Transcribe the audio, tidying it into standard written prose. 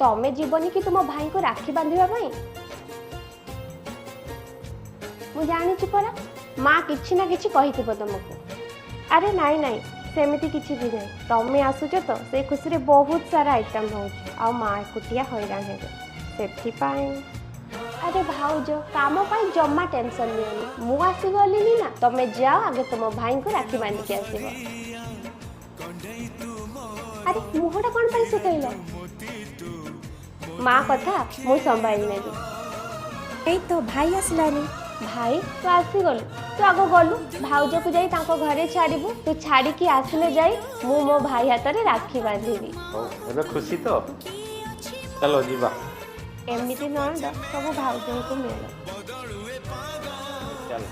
तमें जीवनी कि तुम भाई को राखी बांधिबा पई मु जानी परा माँ किछि ना किछि कहिथिबो तुमको। अरे नाई नाई सेमिति किछि भी नहीं तमें आसुच तो से खुशी रे बहुत सारा आइटम हो आ माँ एकुटिया हैरान हेबे से। अरे भाउज काम पाई जम्मा टेंशन नहीं मु आसी गलिनी ना तमें जाओ आगे तुम भाई को राखी बांध के आसीबो। अरे मुहटा कौन पाई सुखैल माँ कथा मु संभाली नेबी। ए तो भाई आसलानी भाई तू आसीगलु तू आग गलु भाउज को जाई तांको घरे छाड़बू तू छाड़ी की आसले जाई मु मो भाई हाथ रे राखी बांधिबी। एबे खुशी तो चलो जीवा एमती नंद सब भाउज को मिल चलो।